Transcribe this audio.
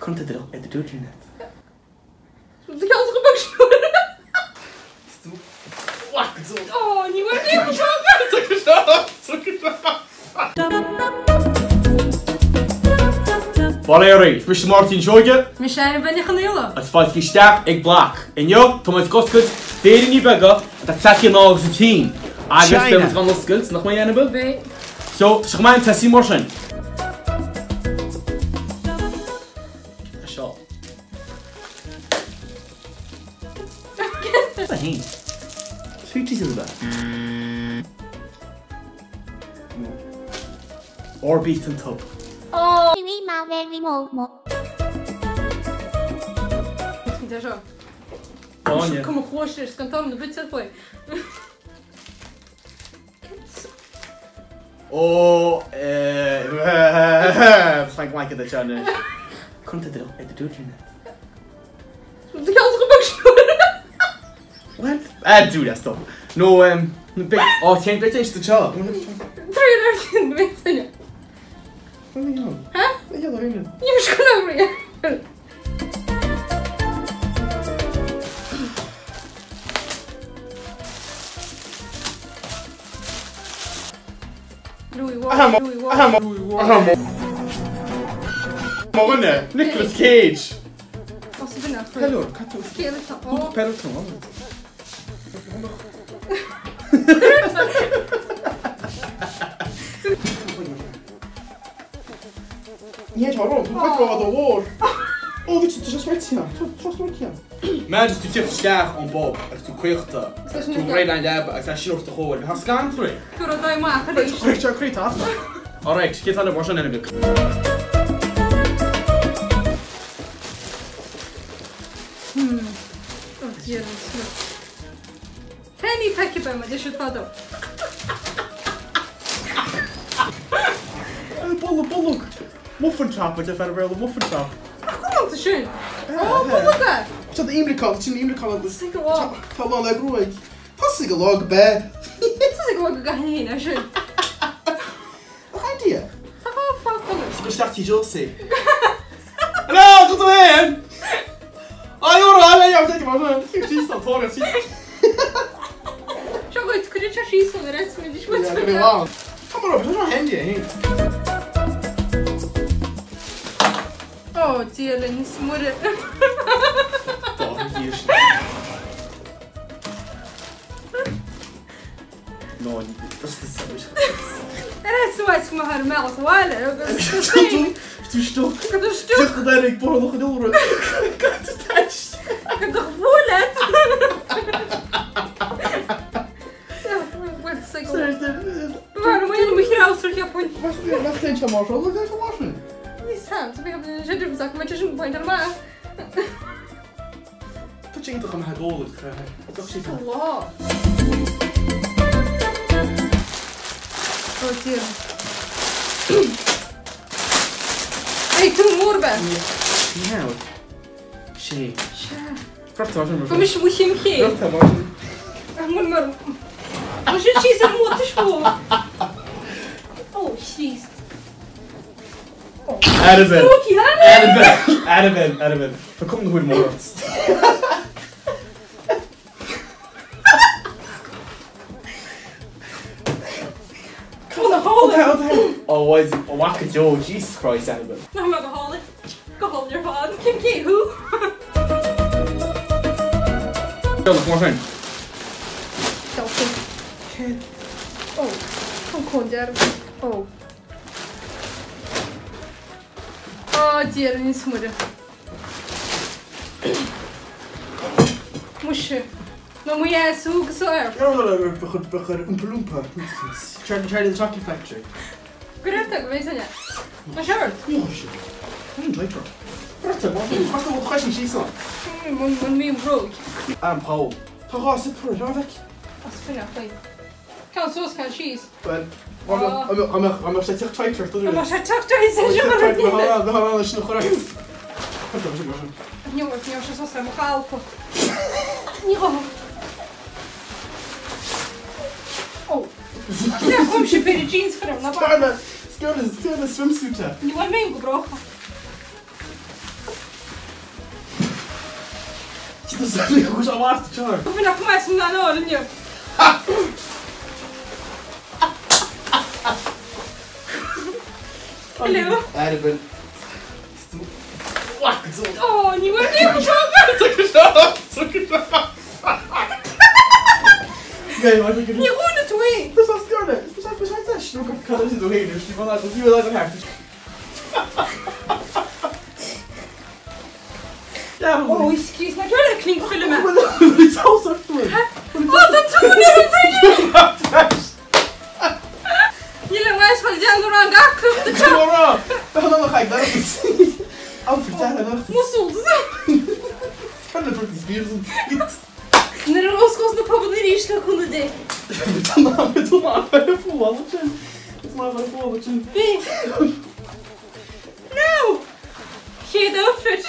Kunt het er ook bij de doodje net? De kans op een schoenen. Wacht zo. Oh, niet meer niet Valerie, Mr. Martin Joyge. Michelle, ben je gaan heel? Het valt gestaag, ik black. En jo, Thomas Koskut, deden niet bagger, dat zet je nog eens een team. Ah, je speelt van de skills, nog maar jij hebben? Nee. Zo, zeg maar een tessie morgen. Zo. Wat heen? Sweeties in dat. Orbeat en top. Oh. Niet daar zo. Oh, ja. Kom op, goosjes, kan tonen de budget voor je. Oh, waarschijnlijk like dat je aan Kunt het er ook bij de doodje net? De kans op een schoenen. What? Dude, that's tough. No, big. Oh, geen beetje is de job. Trailer, weet je. Wat ben je nou? Hè? Wat ben je nou? Je moet schoenen over je. Louis Ward. Morgen, Nicolas Cage. Wat is er binnen? Hallo, Kato. Skeleton. Goed peloton, man. Niet waarom? Hoe weet je wat er wordt? Oh, dit is een zwetje. Zo zwetje. Mensen, tu tires schaar on Bob. Tu kwijt. Tu rijdt aan jij, ik zei shit te gooien. Ga scan terug. Ik wil dat wij maken. Ik zou kwijt af. Alright, get aan de borst en een blik. Oh, jezus. Penny pakje bij me, dit is het wat op. Bollok. Muffentap, wat je verder wil, de muffentap. Kom op, te schön. Oh, bollokken. Ik zat de e-mail het is een e-mail dus. Stikke wel. Ik ga wel leuk roeien. Pas ik log bij. Dit is ik ook gaan heen, hè, schön. Wat gaat die? Oh, fuck, alles. Dus dacht je Josie. Hallo, tot weer. Ah, joh, ja, zeg maar. Ik zie dat hoor, zie. Zo goed, kun je het precies van de rest met die schmutz. Ja, ik ben wel. Kom maar op, dat is een handy heen. Oh, tering, smoeder. Toch, hier is. No, dat is te saai. Er is zoiets maar haar melk, wala. Dat is te veel. Du stok. Ik heb een stuk. Zeg dat ik borrel nog geduld. Ik kan het thuis. Ik heb toch gevoel, hè? Ja, wat zeg ik? Waarom moet je niet meer alles terug Japan? Wacht eentje maar zo, dat is wel wassen. Niet samen, ze hebben een zitterverzak met je zoekpoint helemaal. Dat je niet toch aan haar doel krijgen. Dat zie ik wel. Allah. Oh, tering. Hey, toen morgen. Ja, hoor. Shee. Praat was hem. Kom eens, moet je hem geven. Praat was hem. Ik moet maar. Als je cheese er moet is gewoon. Oh, cheese. Adeben. Oké, hè? Adeben. Dan komt een goede morgen. Oh, what is it? Oh, Waka Joe, Jesus Christ, Annabelle. Nog maar gehouden. Gehouden ervan. Kim K, hoe? Zo, nog maar zijn. Oh, kom daar. Oh. Oh, dier, niet smoeden. Moesje. Maar moet jij zoeken zo erg? Ja, een bloempa. Try the chocolate factory. Kruidtek, wees aan je. Maar shirt. Ja, shit. Niet lekker. Prachtig, man. Prachtig, wat ga je niet zien? Mijn meme broek. Paul. Ga zit voor, ja, weg. Als vind ik goed. Kan zoals kan cheese. Maar nog steeds echt twee terug. Maar zij toch toch iets zeggen maar niet. We gaan alles nog gerecht. Jongens, je zoals hem geholpen. Niet om. Oh. Ja, kom je bij de jeans voor hem naar buiten. Stel de swimsuit. Je wordt meegebroken. Dat is niet goed aan water, Charles. Ik vind dat voor mij zo'n naam, niet. Hallo. Ja, ik ben... Wacht, zo. Oh, niet meer getrokken. Druk eens af, druk eens af. Nee, maar ik... Niet gewoon het twee. Dat is als het kunnen. We zijn test. Ik kan er niet doorheen, dus die vanuit het nieuwe uit een heftig. Ja, maar... Oh, excuse me. Dat klinkt filmen. Wat is alles zo doen? Wat dat doen we voor jullie? Jullie wijs van die andere aan gaat de Kom dan ga ik daar zien. Oh, vertel dan. Mossel. Kan het ook niet meer doen. Nee, dat was gewoon de probleem die ik kon doen. Met een voetballetje. Met een voetballetje. Nou. Geen outfit.